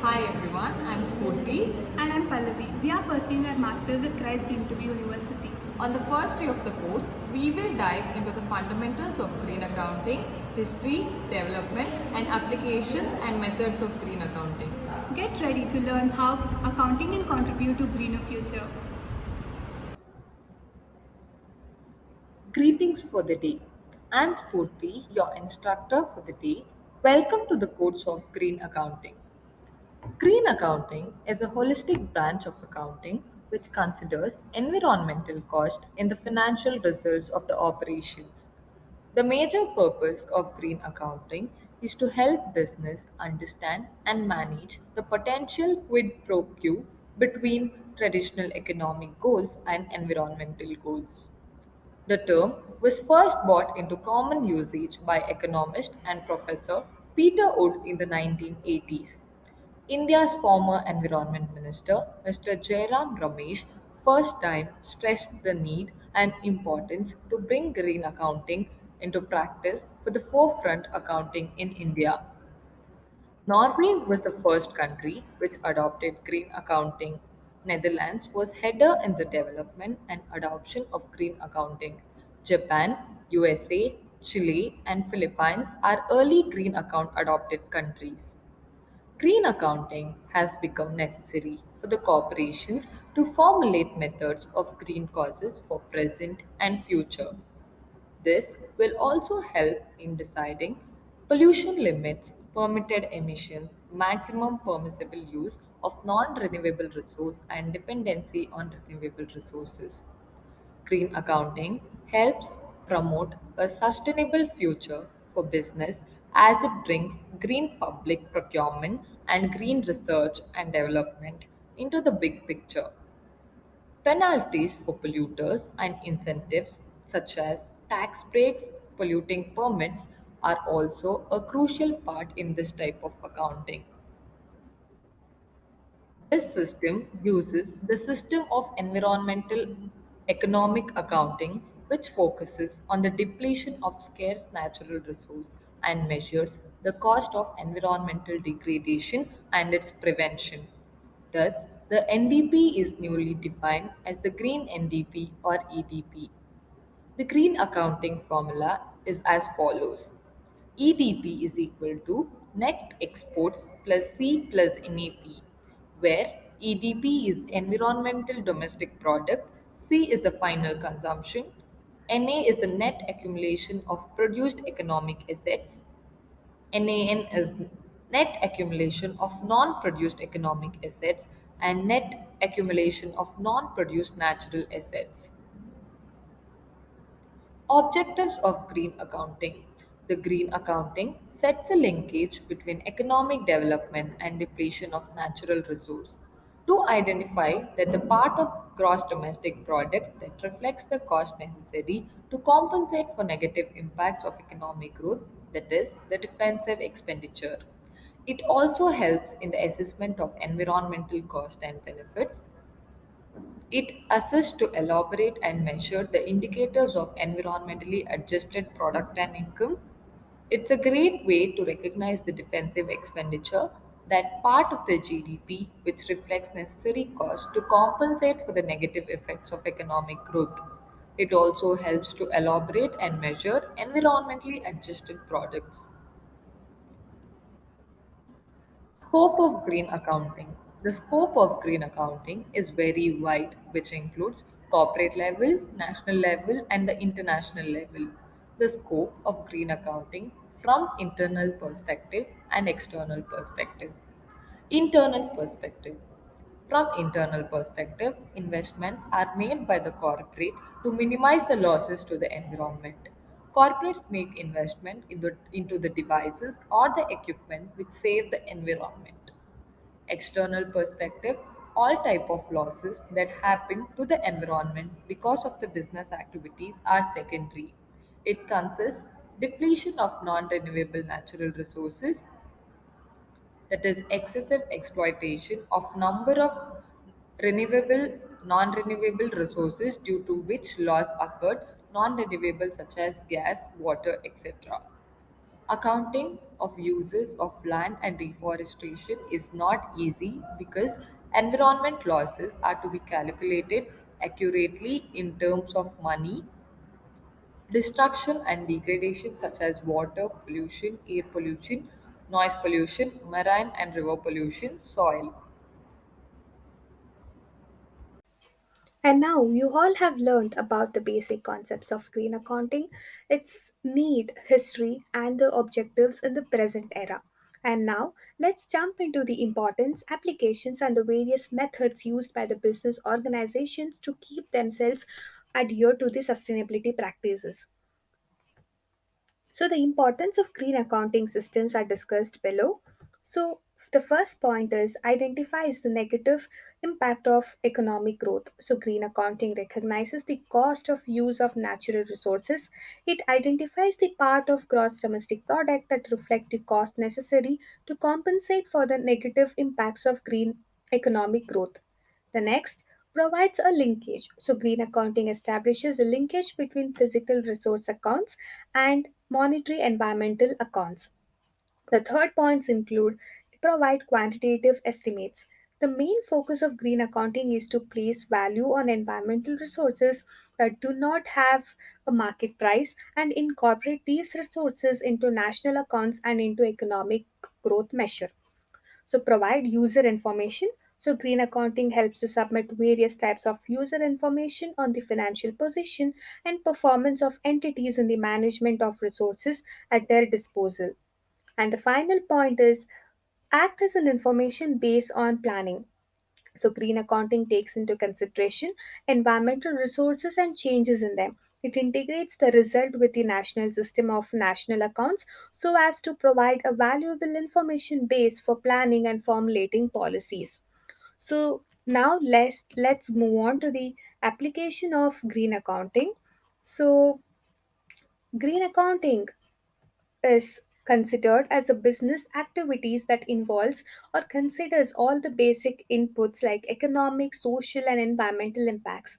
Hi everyone, I'm Spurti. And I'm Pallavi. We are pursuing our masters at Christ Interview University. On the first day of the course, we will dive into the fundamentals of green accounting, history, development, and applications and methods of green accounting. Get ready to learn how accounting can contribute to greener future. Greetings for the day. I'm Spurti, your instructor for the day. Welcome to the course of Green Accounting. Green accounting is a holistic branch of accounting which considers environmental cost in the financial results of the operations. The major purpose of green accounting is to help business understand and manage the potential quid pro quo between traditional economic goals and environmental goals. The term was first brought into common usage by economist and professor Peter Wood in the 1980s. India's former Environment Minister, Mr. Jairam Ramesh, first time stressed the need and importance to bring green accounting into practice for the forefront accounting in India. Norway was the first country which adopted green accounting. Netherlands was header in the development and adoption of green accounting. Japan, USA, Chile, and Philippines are early green account adopted countries. Green accounting has become necessary for the corporations to formulate methods of green causes for present and future. This will also help in deciding pollution limits, permitted emissions, maximum permissible use of non-renewable resource and dependency on renewable resources. Green accounting helps promote a sustainable future for business as it brings green public procurement and green research and development into the big picture. Penalties for polluters and incentives such as tax breaks, polluting permits are also a crucial part in this type of accounting. This system uses the system of environmental economic accounting, which focuses on the depletion of scarce natural resource and measures the cost of environmental degradation and its prevention. Thus, the NDP is newly defined as the Green NDP or EDP. The green accounting formula is as follows. EDP is equal to net exports plus C plus NAP, where EDP is environmental domestic product, C is the final consumption, NA is the net accumulation of produced economic assets, NAN is net accumulation of non-produced economic assets, and net accumulation of non-produced natural assets. Objectives of green accounting. The green accounting sets a linkage between economic development and depletion of natural resource to identify that the part of gross domestic product that reflects the cost necessary to compensate for negative impacts of economic growth, that is the defensive expenditure. It also helps in the assessment of environmental cost and benefits. It assists to elaborate and measure the indicators of environmentally adjusted product and income. It's a great way to recognize the defensive expenditure, that part of the GDP which reflects necessary costs to compensate for the negative effects of economic growth. It also helps to elaborate and measure environmentally adjusted products. Scope of green accounting. The scope of green accounting is very wide, which includes corporate level, national level, and the international level. The scope of green accounting from internal perspective and external perspective. Internal perspective. From internal perspective, investments are made by the corporate to minimize the losses to the environment. Corporates make investment into the devices or the equipment which save the environment. External perspective, all type of losses that happen to the environment because of the business activities are secondary. It consists depletion of non-renewable natural resources, that is excessive exploitation of number of renewable non-renewable resources due to which loss occurred, non-renewable such as gas, water, etc. Accounting of uses of land and reforestation is not easy because environment losses are to be calculated accurately in terms of money, destruction and degradation such as water pollution, air pollution, noise pollution, marine and river pollution, soil. And now you all have learned about the basic concepts of green accounting, its need, history, and the objectives in the present era. And now let's jump into the importance, applications, and the various methods used by the business organizations to keep themselves adhere to the sustainability practices. So, the importance of green accounting systems are discussed below. So, the first point is identifies the negative impact of economic growth. So, green accounting recognizes the cost of use of natural resources. It identifies the part of gross domestic product that reflect the cost necessary to compensate for the negative impacts of green economic growth. The next provides a linkage. So, green accounting establishes a linkage between physical resource accounts and monetary environmental accounts. The third points include provide quantitative estimates. The main focus of green accounting is to place value on environmental resources that do not have a market price and incorporate these resources into national accounts and into economic growth measure. So provide user information. So green accounting helps to submit various types of user information on the financial position and performance of entities in the management of resources at their disposal. And the final point is act as an information base on planning. So, green accounting takes into consideration environmental resources and changes in them. It integrates the result with the national system of national accounts so as to provide a valuable information base for planning and formulating policies. So, now let's move on to the application of green accounting. So, green accounting is considered as a business activities that involves or considers all the basic inputs like economic, social, and environmental impacts.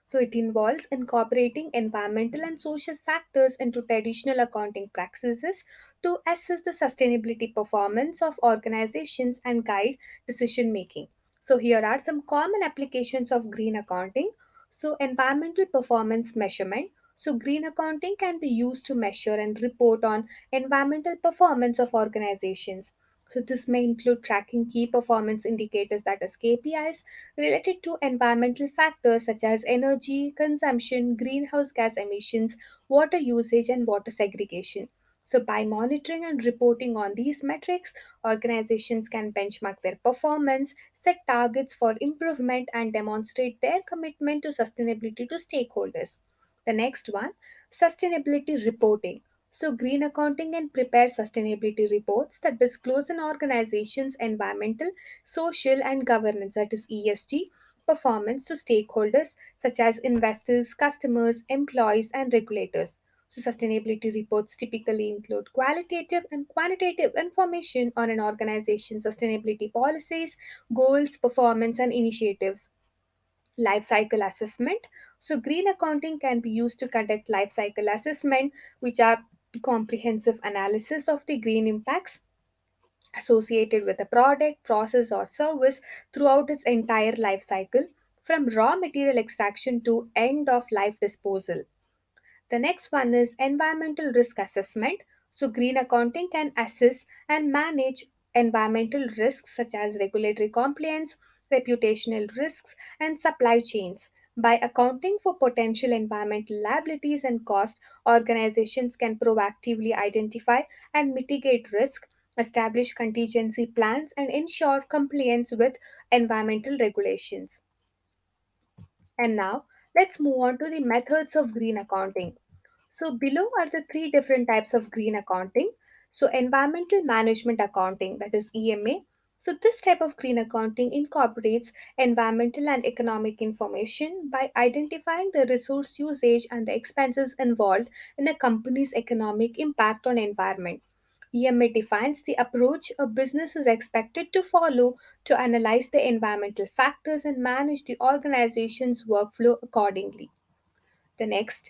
So it involves incorporating environmental and social factors into traditional accounting practices to assess the sustainability performance of organizations and guide decision making. So here are some common applications of green accounting. So environmental performance measurement. So green accounting can be used to measure and report on environmental performance of organizations. So this may include tracking key performance indicators, that is KPIs, related to environmental factors such as energy consumption, greenhouse gas emissions, water usage, and water segregation. So by monitoring and reporting on these metrics, organizations can benchmark their performance, set targets for improvement, and demonstrate their commitment to sustainability to stakeholders. The next one, sustainability reporting. So, green accounting can prepare sustainability reports that disclose an organization's environmental, social, and governance, that is ESG, performance to stakeholders such as investors, customers, employees, and regulators. So, sustainability reports typically include qualitative and quantitative information on an organization's sustainability policies, goals, performance, and initiatives. Life cycle assessment. So, green accounting can be used to conduct life cycle assessment, which are comprehensive analysis of the green impacts associated with a product, process, or service throughout its entire life cycle, from raw material extraction to end of life disposal. The next one is environmental risk assessment. So, green accounting can assess and manage environmental risks such as regulatory compliance, reputational risks, and supply chains. By accounting for potential environmental liabilities and costs, organizations can proactively identify and mitigate risk, establish contingency plans, and ensure compliance with environmental regulations. And now let's move on to the methods of green accounting. So, below are the three different types of green accounting. So, environmental management accounting, that is EMA. So, this type of green accounting incorporates environmental and economic information by identifying the resource usage and the expenses involved in a company's economic impact on environment. EMA defines the approach a business is expected to follow to analyze the environmental factors and manage the organization's workflow accordingly. The next,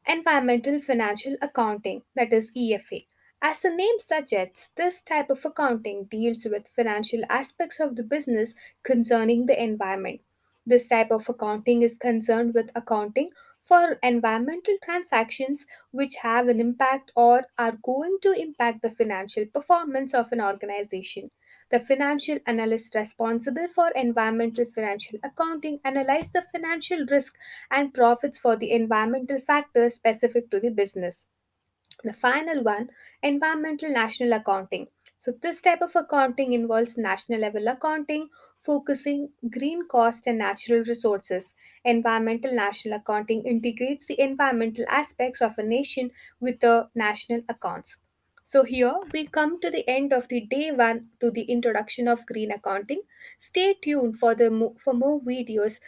environmental financial accounting, that is EFA. As the name suggests, this type of accounting deals with financial aspects of the business concerning the environment. This type of accounting is concerned with accounting for environmental transactions which have an impact or are going to impact the financial performance of an organization. The financial analyst responsible for environmental financial accounting analyze the financial risk and profits for the environmental factors specific to the business. The final one, environmental national accounting. So this type of accounting involves national level accounting, focusing green cost and natural resources. Environmental national accounting integrates the environmental aspects of a nation with the national accounts. So here we come to the end of the day one to the introduction of green accounting. Stay tuned for for more videos